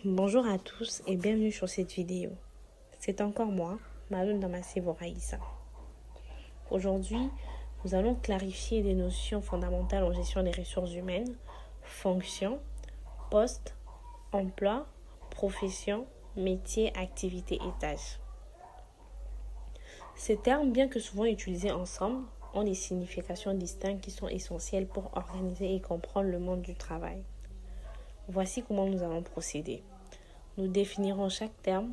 Bonjour à tous et bienvenue sur cette vidéo. C'est encore moi, Maloun Damasé Voraïssa. Aujourd'hui, nous allons clarifier des notions fondamentales en gestion des ressources humaines, fonction, poste, emploi, profession, métier, activité et tâches. Ces termes, bien que souvent utilisés ensemble, ont des significations distinctes qui sont essentielles pour organiser et comprendre le monde du travail. Voici comment nous allons procéder. Nous définirons chaque terme,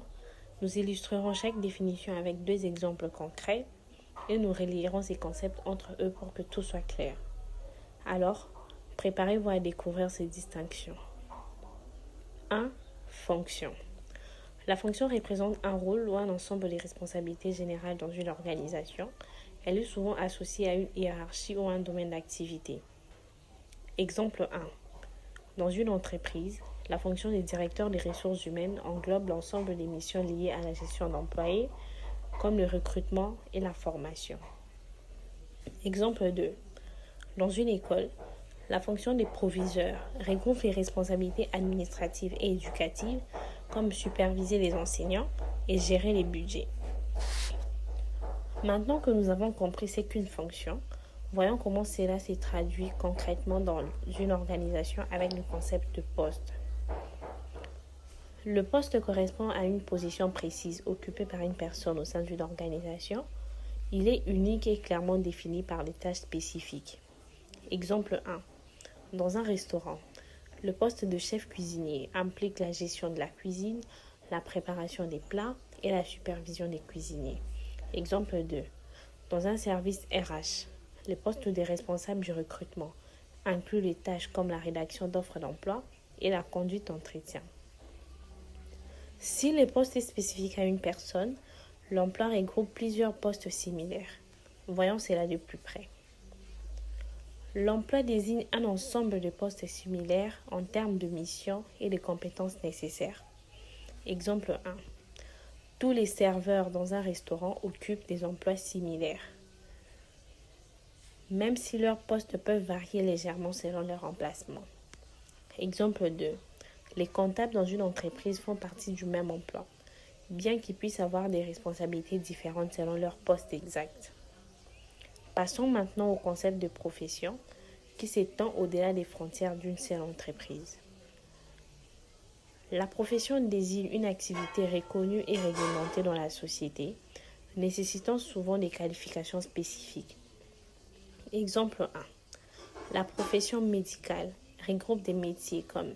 nous illustrerons chaque définition avec 2 exemples concrets et nous relierons ces concepts entre eux pour que tout soit clair. Alors, préparez-vous à découvrir ces distinctions. 1. Fonction. La fonction représente un rôle ou un ensemble de responsabilités générales dans une organisation. Elle est souvent associée à une hiérarchie ou à un domaine d'activité. Exemple 1. Dans une entreprise, la fonction des directeurs des ressources humaines englobe l'ensemble des missions liées à la gestion d'employés, comme le recrutement et la formation. Exemple 2. Dans une école, la fonction des proviseurs regroupe les responsabilités administratives et éducatives, comme superviser les enseignants et gérer les budgets. Maintenant que nous avons compris ce qu'une fonction, voyons comment cela s'est traduit concrètement dans une organisation avec le concept de poste. Le poste correspond à une position précise occupée par une personne au sein d'une organisation. Il est unique et clairement défini par des tâches spécifiques. Exemple 1. Dans un restaurant, le poste de chef cuisinier implique la gestion de la cuisine, la préparation des plats et la supervision des cuisiniers. Exemple 2. Dans un service RH, le poste des responsables du recrutement inclut les tâches comme la rédaction d'offres d'emploi et la conduite d'entretien. Si le poste est spécifique à une personne, l'emploi regroupe plusieurs postes similaires. Voyons cela de plus près. L'emploi désigne un ensemble de postes similaires en termes de missions et de compétences nécessaires. Exemple 1. Tous les serveurs dans un restaurant occupent des emplois similaires, même si leurs postes peuvent varier légèrement selon leur emplacement. Exemple 2. Les comptables dans une entreprise font partie du même emploi, bien qu'ils puissent avoir des responsabilités différentes selon leur poste exact. Passons maintenant au concept de profession, qui s'étend au-delà des frontières d'une seule entreprise. La profession désigne une activité reconnue et réglementée dans la société, nécessitant souvent des qualifications spécifiques. Exemple 1. La profession médicale regroupe des métiers comme